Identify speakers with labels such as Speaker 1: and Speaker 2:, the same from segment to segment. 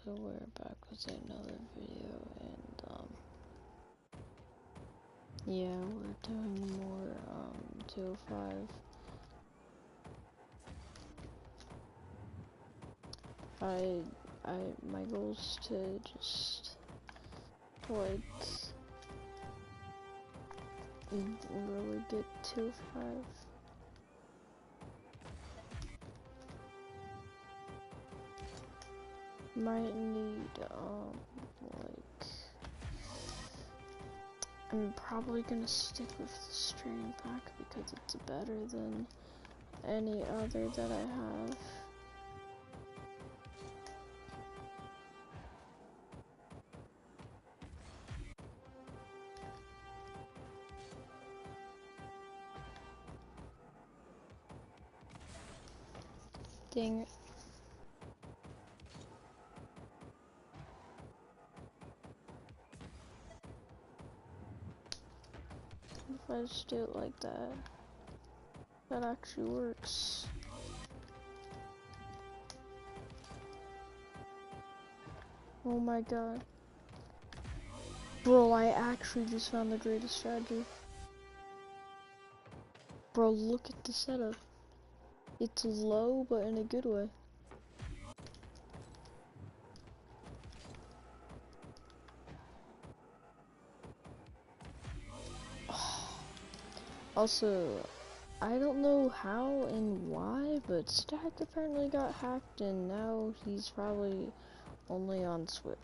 Speaker 1: So we're back with another video, and yeah, we're doing more 205. My goal is to just like really get 205. Might need like, I'm probably gonna stick with the strain pack because it's better than any other that I have. Dang it. If I just do it like that, that actually works. Oh my god. Bro, I actually just found the greatest strategy. Bro, look at the setup. It's low, but in a good way. Also, I don't know how and why, but Stack apparently got hacked, and now he's probably only on Switch.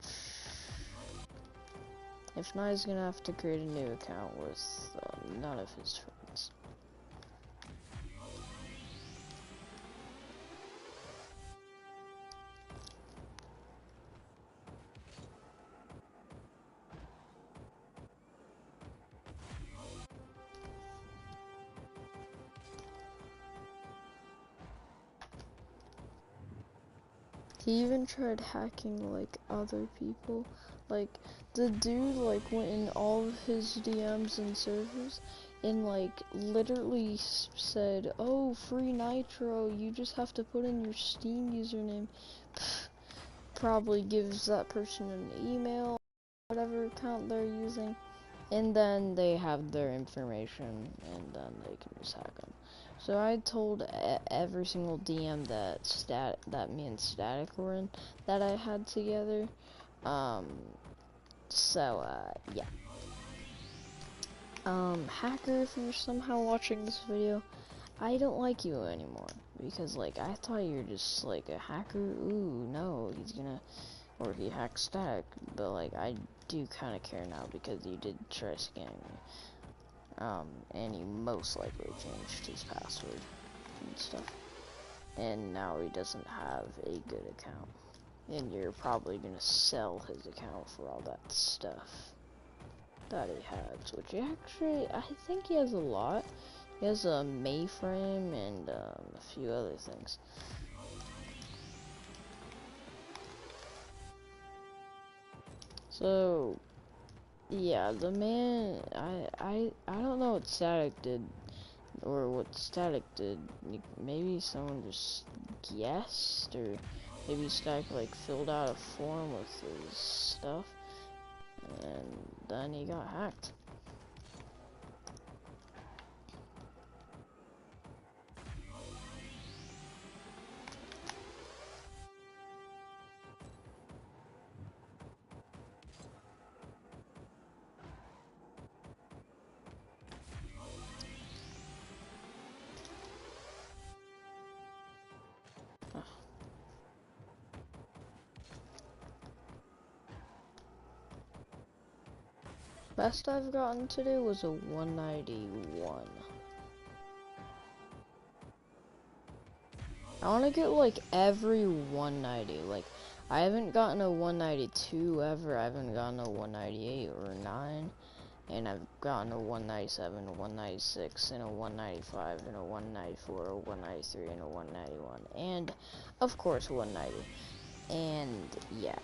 Speaker 1: If not, he's gonna have to create a new account with none of his friends. He even tried hacking like other people. Like the dude like went in all of his DMs and servers and like literally said, "Oh, free nitro, you just have to put in your Steam username." Probably gives that person an email, whatever account they're using, and then they have their information, and then they can just hack them. So I told every single DM that me and Static were in that I had together. Yeah. Hacker, if you're somehow watching this video, I don't like you anymore because like I thought you were just like a hacker. Ooh, no, or he hacked Static, but like I do kind of care now because you did try scamming me. And he most likely changed his password and stuff. And now he doesn't have a good account. And you're probably gonna sell his account for all that stuff that he has, which actually, I think he has a lot. He has a mainframe and a few other things. So, yeah, the man, I don't know what Static did, or what Static did. Maybe someone just guessed, or maybe Static like filled out a form with his stuff, and then he got hacked. Best I've gotten today was a 191. I want to get like every 190. Like, I haven't gotten a 192 ever. I haven't gotten a 198 or a 9. And I've gotten a 197, a 196, and a 195, and a 194, a 193, and a 191. And, of course, 190. And, yeah.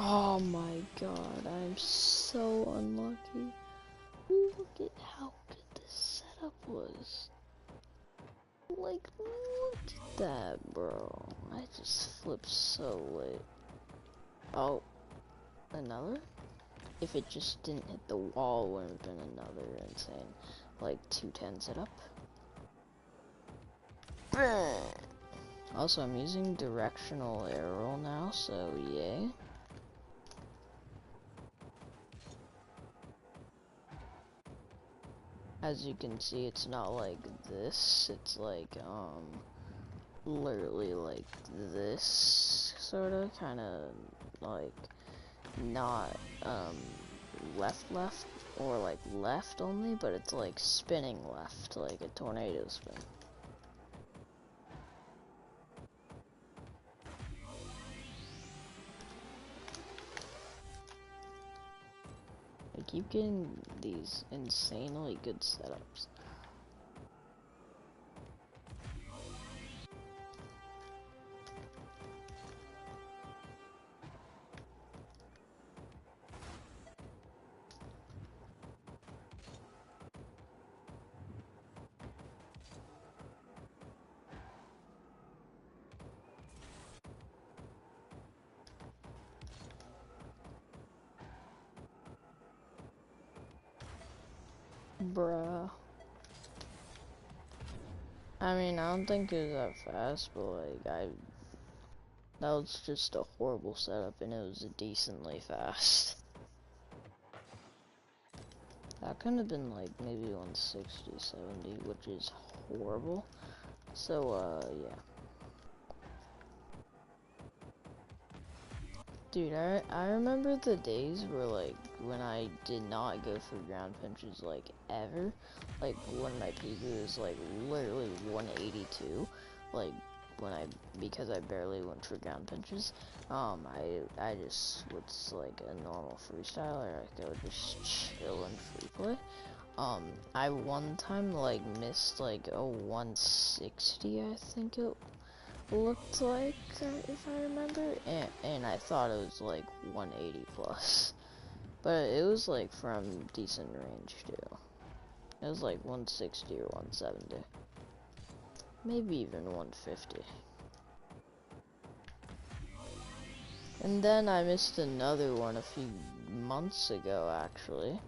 Speaker 1: Oh my god, I'm so unlucky. Look at how good this setup was. Like, look at that, bro. I just flipped so late. Oh, another? If it just didn't hit the wall, it would have been another insane. Like, 210 setup. Also, I'm using directional arrow now, so yay. As you can see, it's not like this, it's like, literally like this, sorta, kinda, like, not, left, or like left only, but it's like spinning left, like a tornado spin. I keep getting these insanely good setups. Bruh. I mean, I don't think it was that fast, but like, that was just a horrible setup, and it was decently fast. That could have been like maybe 160, 70, which is horrible. So, yeah. Dude, I remember the days where, like, when I did not go for ground punches, like, ever. Like, when my PB was, like, literally 182. Like, because I barely went for ground punches. I just was, like, a normal freestyler. I would just chill and free play. I one time, like, missed, like, a 160, I think it looked like, if I remember, and I thought it was like 180 plus, but it was like from decent range too. It was like 160 or 170, maybe even 150. And then I missed another one a few months ago, actually,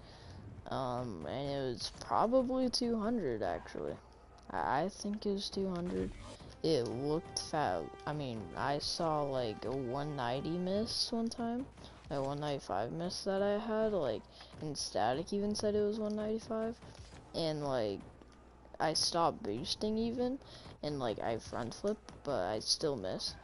Speaker 1: and it was probably 200 actually. I think it was 200. It looked fat. I mean, I saw like a 190 miss one time, a 195 miss that I had, like, and Static even said it was 195, and like, I stopped boosting even, and like, I front flipped, but I still missed,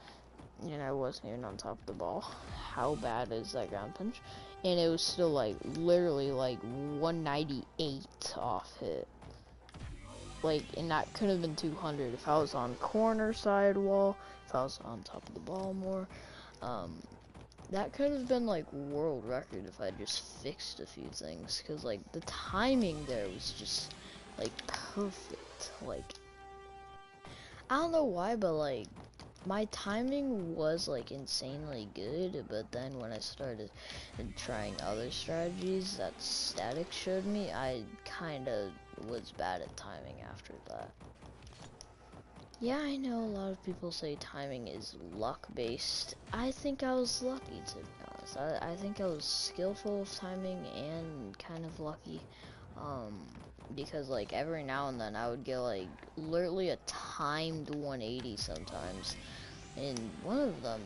Speaker 1: and I wasn't even on top of the ball. How bad is that ground punch? And it was still like, literally like 198 off hit. Like, and that could have been 200 if I was on corner side wall, if I was on top of the ball more. That could have been like world record if I just fixed a few things, because like the timing there was just like perfect. Like, I don't know why, but like my timing was like insanely good, but then when I started trying other strategies that Static showed me, I kind of was bad at timing after that. Yeah, I know a lot of people say timing is luck based. I think I was lucky, to be honest. I think I was skillful with timing and kind of lucky. Because like every now and then I would get like literally a timed 180 sometimes. And one of them,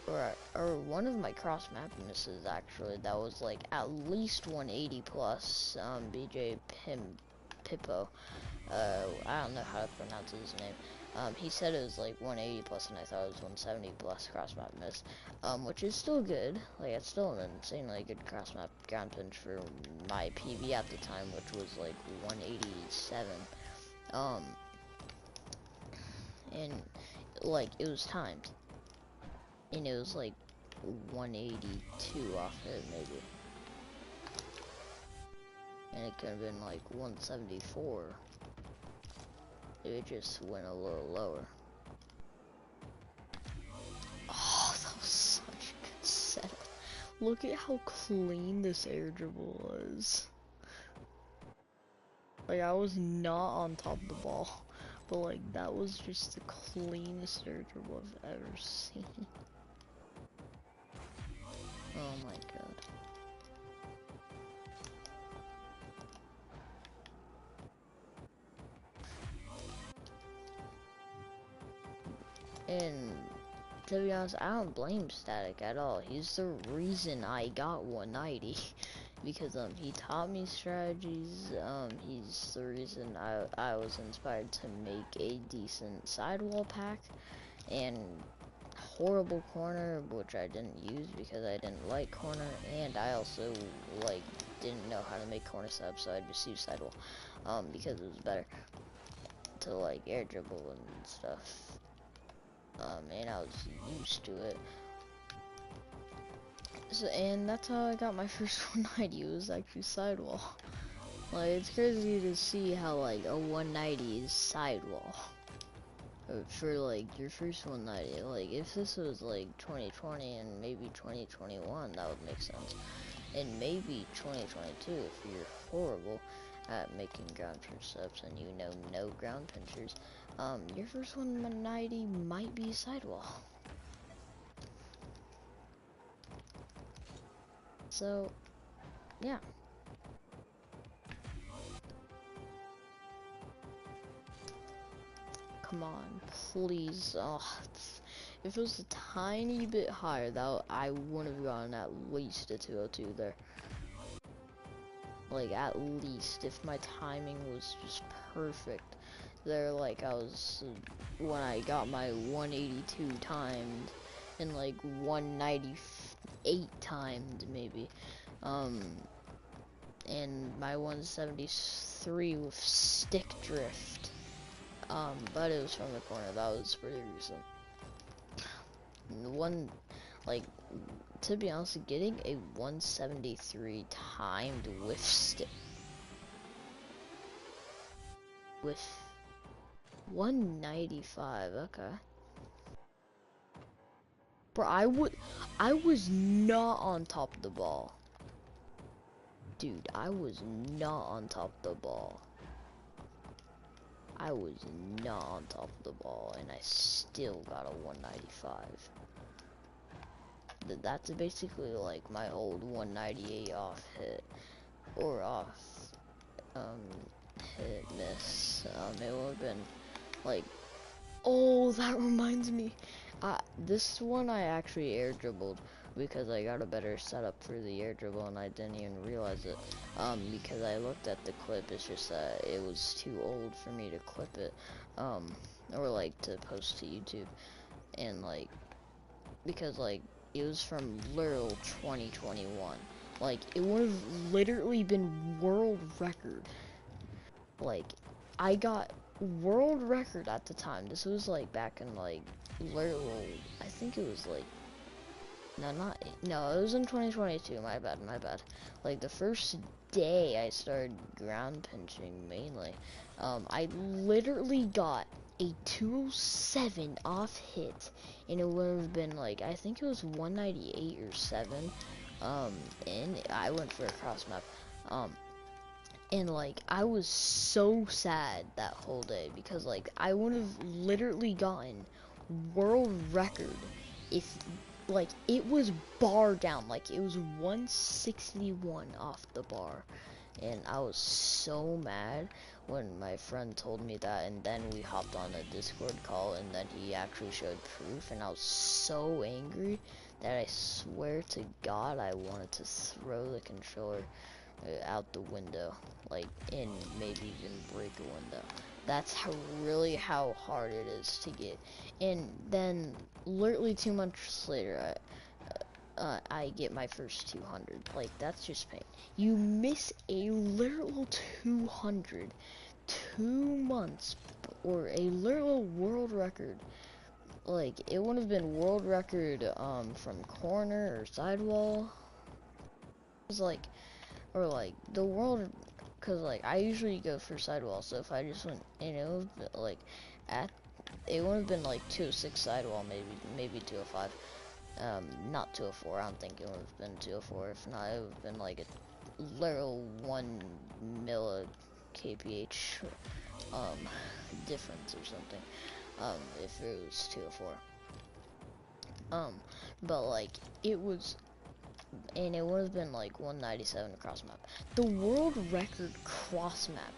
Speaker 1: or one of my cross map misses actually, that was like at least 180 plus, BJ Pippo, I don't know how to pronounce his name. He said it was like 180 plus, and I thought it was 170 plus cross map miss, which is still good. Like, it's still an insanely good cross map ground punch for my PB at the time, which was like 187. And like, it was timed, and it was like 182 off it maybe, and it could have been like 174. It just went a little lower. Oh, that was such a good setup. Look at how clean this air dribble was. Like, I was not on top of the ball, but like, that was just the cleanest air dribble I've ever seen. Oh my god. And to be honest, I don't blame Static at all. He's the reason I got 190 because he taught me strategies. He's the reason I was inspired to make a decent sidewall pack and horrible corner, which I didn't use because I didn't like corner, and I also like didn't know how to make corner sub, so I just used sidewall because it was better to like air dribble and stuff. And I was used to it. So, and that's how I got my first 190. It was actually sidewall. Like, it's crazy to see how like a 190 is sidewall. For like your first 190. Like, if this was like 2020 and maybe 2021, that would make sense. And maybe 2022 if you're horrible at making ground pinch subs and you know no ground pinchers. Your first 190 might be sidewall. So, yeah. Come on, please. Oh, if it was a tiny bit higher, that I would have gotten at least a 202 there. Like, at least, if my timing was just perfect. There, like, I was, when I got my 182 timed, and like 198 timed, maybe. And my 173 with stick drift. But it was from the corner. That was pretty recent. Like, to be honest, getting a 173 timed with stick with 195. Okay. Bro, I was not on top of the ball. Dude, I was not on top of the ball. I was not on top of the ball, and I still got a 195. That's basically like my old 198 off hit, or off, hit miss. It would have been like, oh, that reminds me. This one I actually air dribbled because I got a better setup for the air dribble and I didn't even realize it. Because I looked at the clip, it's just that it was too old for me to clip it, or like to post to YouTube, and like, because like, it was from literal 2021. Like, it would have literally been world record. Like, I got world record at the time. This was like back in like literal, I think it was like, no, it was in 2022, my bad. Like, the first day I started ground pinching mainly, I literally got a 207 off hit, and it would have been like, I think it was 198 or 7, and I went for a cross map, and like, I was so sad that whole day, because like, I would have literally gotten world record if, like, it was bar down, like, it was 161 off the bar, and I was so mad when my friend told me that, and then we hopped on a Discord call, and then he actually showed proof, and I was so angry that I swear to God I wanted to throw the controller out the window, like, and maybe even break a window. That's how hard it is to get. And then literally 2 months later, I get my first 200. Like, that's just pain. You miss a literal 200, 2 months, or a literal world record. Like, it would have been world record from corner or sidewall. It was like, or like the world, cause like I usually go for sidewall, so if I just went, you know, like, it would have been like 206 sidewall, maybe 205, Not 204. I don't think it would have been 204. If not, it would have been like a literal 1 milli kph difference or something. If it was 204. But like it was, and it would have been like 197 cross map. The world record cross map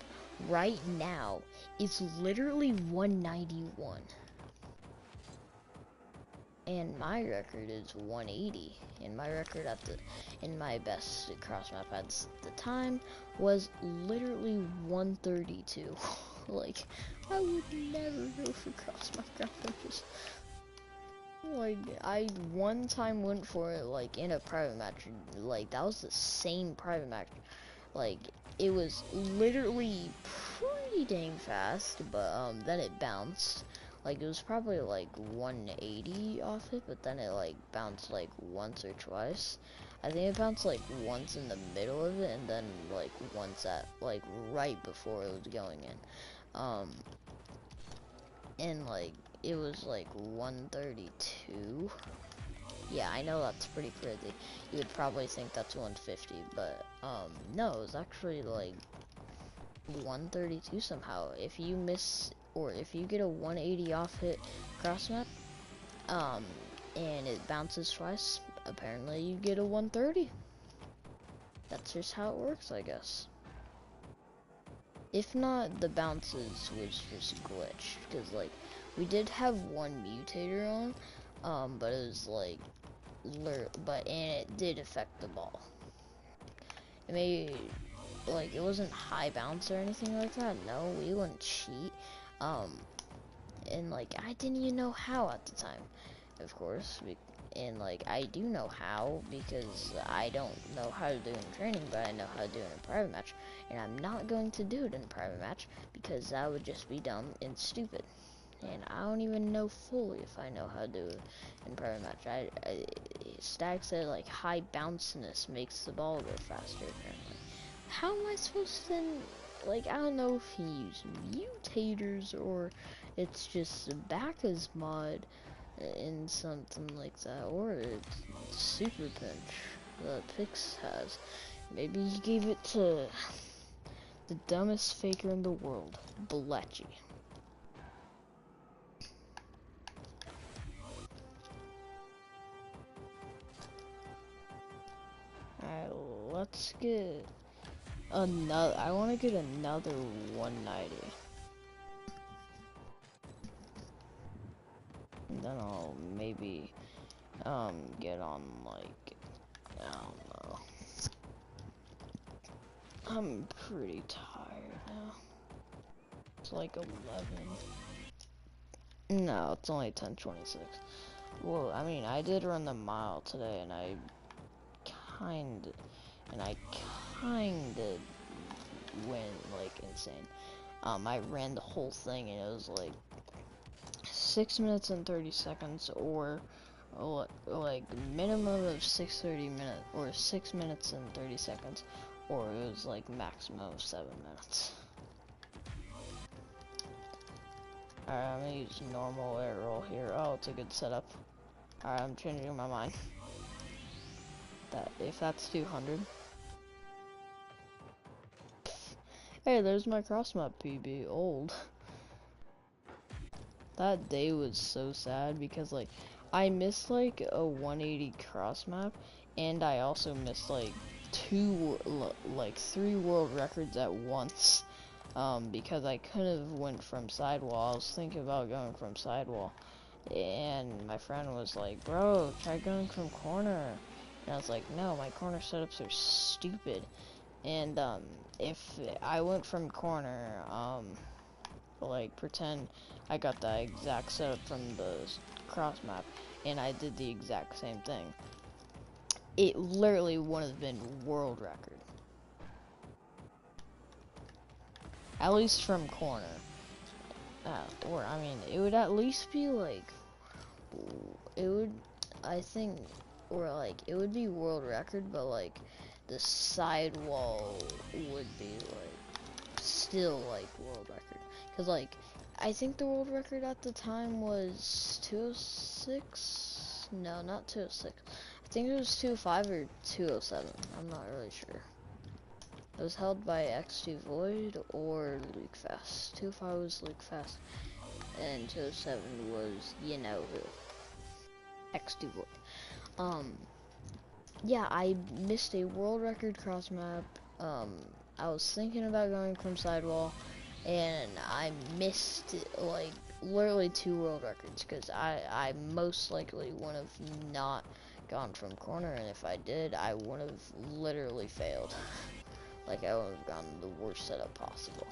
Speaker 1: right now is literally 191. And my record is 180. And my record in my best cross map at the time was literally 132. Like, I would never go for cross map graphics. Like, I one time went for it, like, in a private match. Like, that was the same private match. Like, it was literally pretty dang fast, but, then it bounced. Like, it was probably, like, 180 off it, but then it, like, bounced, like, once or twice. I think it bounced, like, once in the middle of it, and then, like, once at, like, right before it was going in. And, like, it was, like, 132. Yeah, I know that's pretty crazy. You would probably think that's 150, but, no, it was actually, like, 132 somehow. If you miss, or if you get a 180 off hit cross map, and it bounces twice, apparently you get a 130. That's just how it works, I guess. If not, the bounces was just glitched, because, like, we did have one mutator on, but it was, like, and it did affect the ball. It made, like, it wasn't high bounce or anything like that. No, we wouldn't cheat. And, like, I didn't even know how at the time, of course. And, like, I do know how, because I don't know how to do it in training, but I know how to do it in a private match. And I'm not going to do it in a private match, because that would just be dumb and stupid. And I don't even know fully if I know how to do it in private match. Stag said, like, high bounciness makes the ball go faster, apparently. How am I supposed to then, like, I don't know if he used mutators, or it's just Bacca's mod in something like that, or it's Super Pinch that Pix has. Maybe he gave it to the dumbest faker in the world, Blechy. Alright, let's get another. I want to get another 190. And then I'll maybe get on, like, I don't know. I'm pretty tired now. It's like 11. No, it's only 10:26. Well, I mean, I did run the mile today, and I kinda went, like, insane. I ran the whole thing, and it was like 6 minutes and 30 seconds, or like minimum of 6 minutes and 30 seconds, or it was like maximum of 7 minutes. Alright, I'm gonna use normal air roll here. Oh, it's a good setup. Alright, I'm changing my mind. If that's 200. Hey, there's my cross map PB, old. That day was so sad because, like, I missed like a 180 cross map, and I also missed like 3 world records at once, because I could have went from sidewall. I was thinking about going from sidewall, and my friend was like, bro, try going from corner. And I was like, no, my corner setups are stupid. And if I went from corner, like, pretend I got the exact setup from the cross map, and I did the exact same thing, it literally would have been world record. At least from corner. Or, I mean, it would at least be, like, it would, I think, or, like, it would be world record, but, like, the sidewall would be, like, still, like, world record. Because, like, I think the world record at the time was 206, No, not 206. I think it was 205 or 207. I'm not really sure. It was held by X2 Void or Luke Fast. 205 was Luke Fast, and 207 was, you know who. X2 Void. Yeah, I missed a world record cross map. I was thinking about going from sidewall, and I missed, like, literally 2 world records, because I most likely would have not gone from corner, and if I did, I would have literally failed. Like, I would have gone the worst setup possible.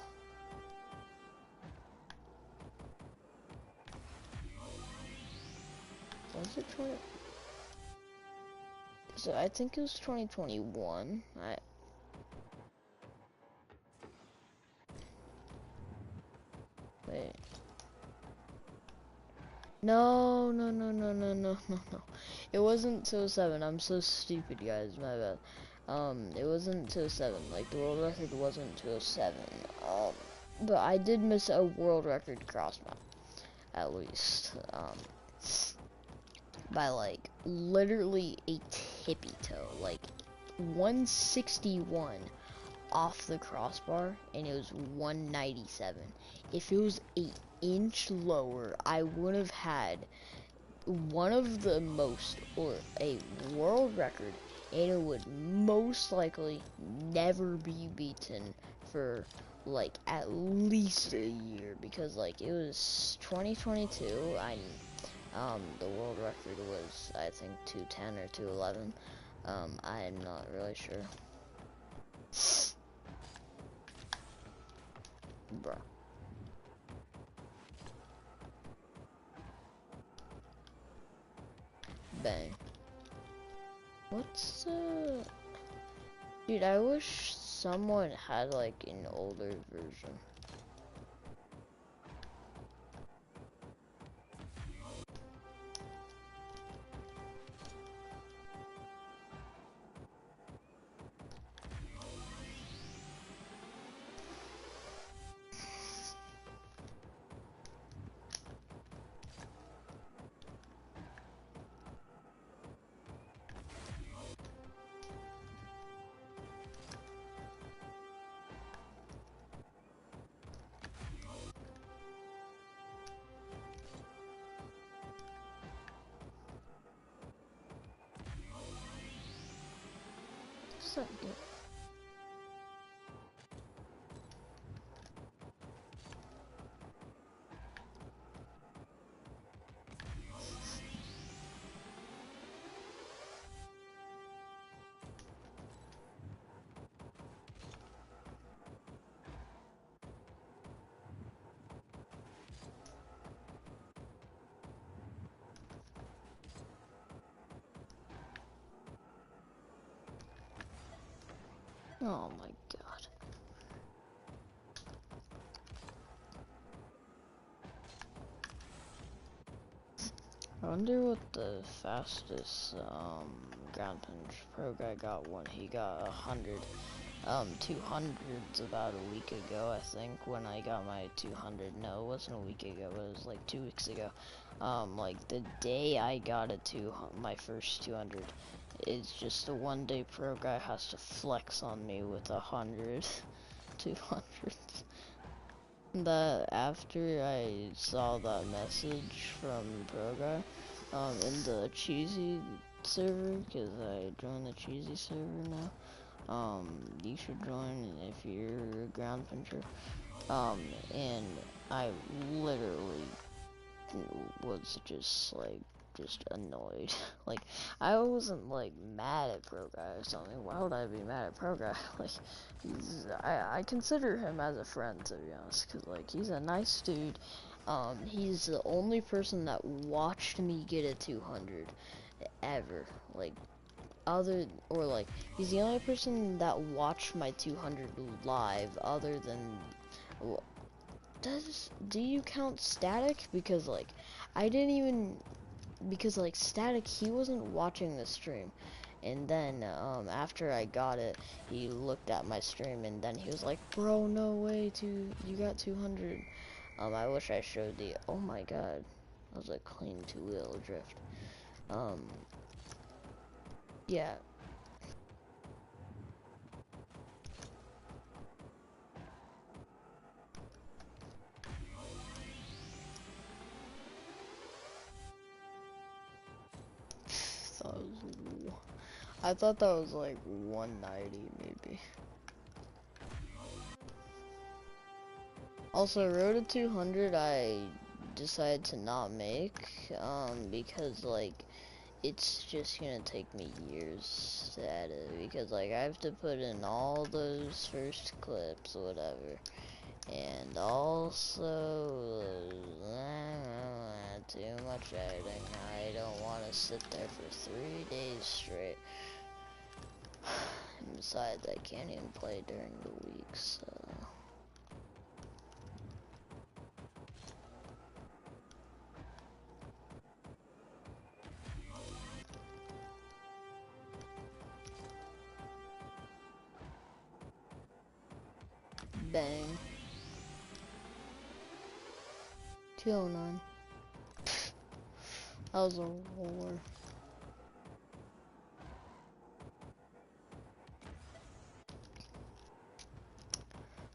Speaker 1: Was it 20? So I think it was 2021. Wait. No. It wasn't 207. I'm so stupid, guys. My bad. It wasn't 207. Like, the world record wasn't 207. But I did miss a world record cross map, at least. By, like, literally a tippy toe. Like, 161 off the crossbar, and it was 197. If it was an inch lower, I would have had one of the most, or a world record, and it would most likely never be beaten for like at least a year, because like it was 2022. The world record was, I think, 210 or 211. I'm not really sure. Bruh. Bang. What's Dude, I wish someone had like an older version. So good. Oh my god. I wonder what the fastest ground punch pro guy got when he got 100. 200s about a week ago, I think, when I got my 200. No, it wasn't a week ago, it was like 2 weeks ago. Like the day I got my first 200. It's just a one-day pro guy has to flex on me with 100, 200s. That after I saw that message from pro guy, in the cheesy server, because I joined the cheesy server now. You should join if you're a ground puncher. And I literally was just like, just annoyed. Like, I wasn't like mad at pro guy or something. Why would I be mad at pro guy? Like, I consider him as a friend, to be honest, because like he's a nice dude. He's the only person that watched me get a 200 ever. Like, he's the only person that watched my 200 live, other than, do you count Static? Because like, I didn't even, because like Static, he wasn't watching the stream, and then after I got it, he looked at my stream, and then he was like, bro, no way, you got 200. I wish I showed oh my god, that was a clean 2-wheel drift. Um, yeah. I thought that was like 190 maybe. Also, Road to 200 I decided to not make, because like it's just gonna take me years to edit, because like I have to put in all those first clips or whatever, and also too much editing. I don't want to sit there for 3 days straight. And besides, I can't even play during the week, so. Bang. 209. That was a roar.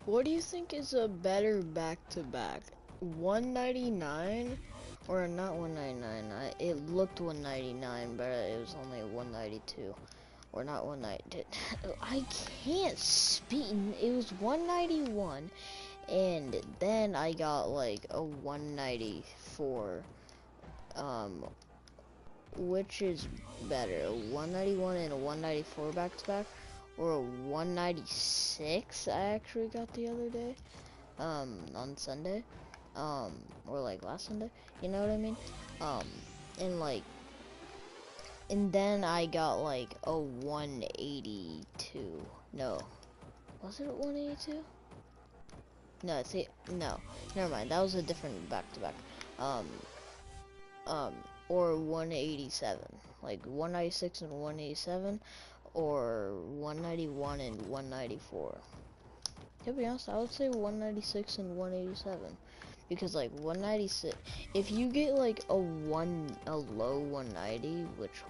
Speaker 1: What do you think is a better back-to-back? 199 or not 199? It looked 199, but it was only 192. Or not 190. I can't speak. It was 191, and then I got like a 194. Which is better, a 191 and a 194 back-to-back, or a 196 I actually got the other day, on Sunday, or like last Sunday, you know what I mean, and like, and then I got like a 182, no, was it 182? No, see, no, never mind, that was a different back-to-back, or 187, like 196 and 187, or 191 and 194. To be honest, I would say 196 and 187, because like 196, if you get like a low 190, which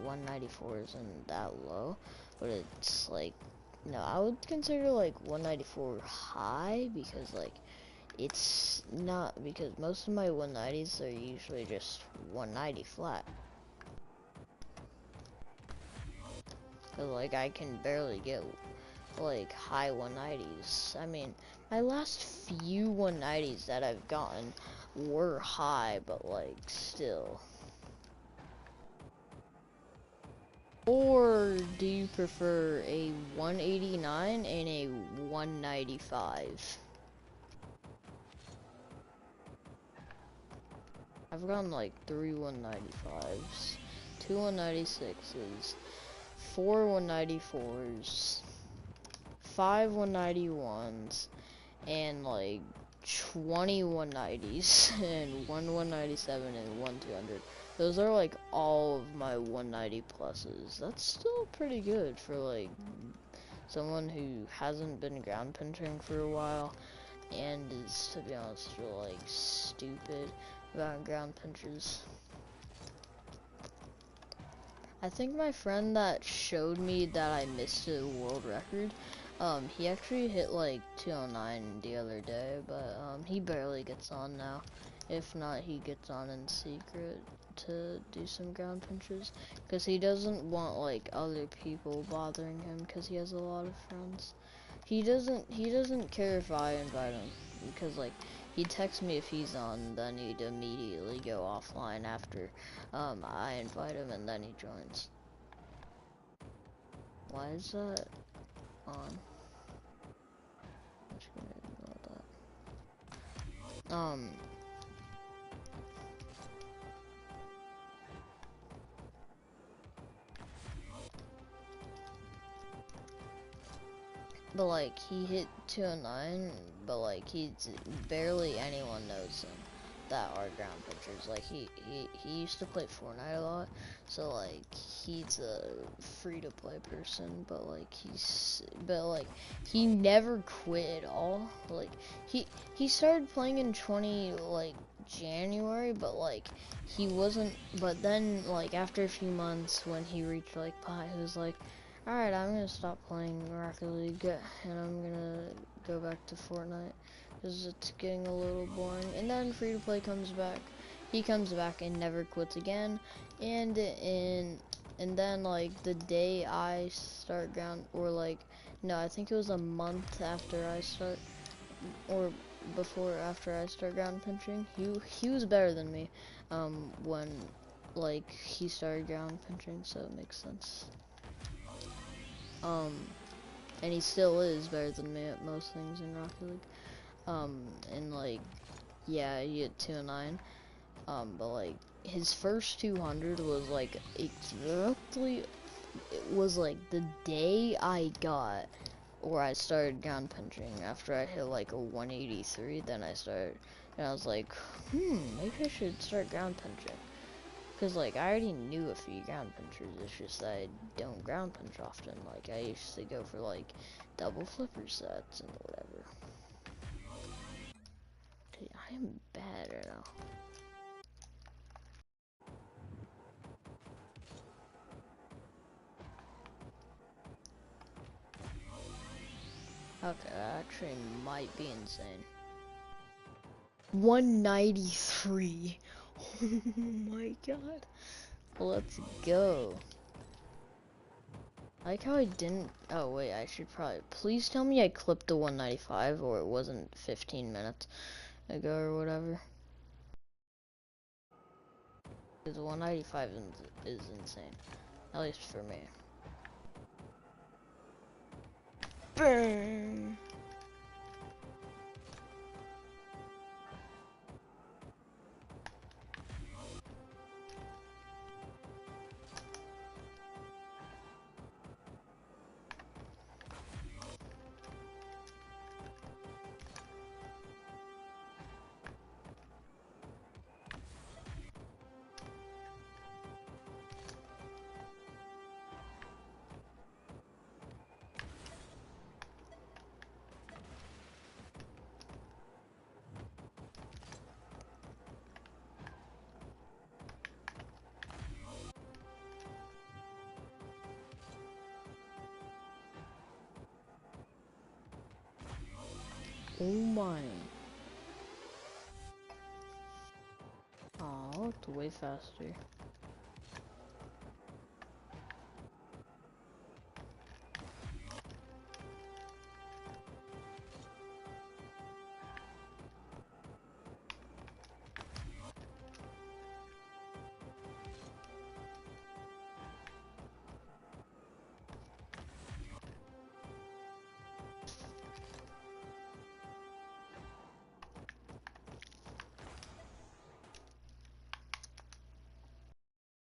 Speaker 1: 194 isn't that low, but it's like, no, I would consider like 194 high, because like it's not, because most of my 190s are usually just 190 flat. Cause like I can barely get like high 190s. I mean, my last few 190s that I've gotten were high, but like still. Or do you prefer a 189 and a 195? I've gotten like 3 195s, 2 196s, 4 194s, 5 191s, and like 20 190s, and 1 197 and 1 200. Those are like all of my 190 pluses. That's still pretty good for like someone who hasn't been ground pinching for a while and is, to be honest, like stupid about ground pinches. I think my friend that showed me that I missed a world record, he actually hit like 209 the other day, but he barely gets on now. If not, he gets on in secret to do some ground pinches, because he doesn't want like other people bothering him, because he has a lot of friends. He doesn't care if I invite him, because like he texts me if he's on, then he'd immediately go offline after I invite him, and then he joins. Why is that on? I'm just gonna ignore that. But like he hit 209, but like he's barely anyone knows him that are ground pitchers. Like he used to play Fortnite a lot, so like he's a free to play person, but like he never quit at all. Like he started playing in January, but like he wasn't. But then like after a few months, when he reached like pi, he was like, all right, I'm gonna stop playing Rocket League and I'm gonna go back to Fortnite because it's getting a little boring. And then free to play comes back. He comes back and never quits again. And then like the day I start ground, or like no, I think it was a month after I start, or before or after I start ground pinching. He was better than me when like he started ground pinching, so it makes sense. And he still is better than me at most things in Rocket League. And like yeah, he hit 209. But like his first 200 was like exactly, it was like the day I got, or I started ground pinching. After I hit like a 183, then I started, and I was like, maybe I should start ground pinching. Cause like I already knew a few ground pinchers, it's just that I don't ground pinch often. Like I used to go for like double flipper sets and whatever. Dude, I am bad right now. Okay, that actually might be insane. 193. Oh my god. Let's go. I like how I didn't. Oh wait, I should probably. Please tell me I clipped the 195, or it wasn't 15 minutes ago or whatever. Because 195 is insane, at least for me. Bang! Oh my. Oh, I looked way faster.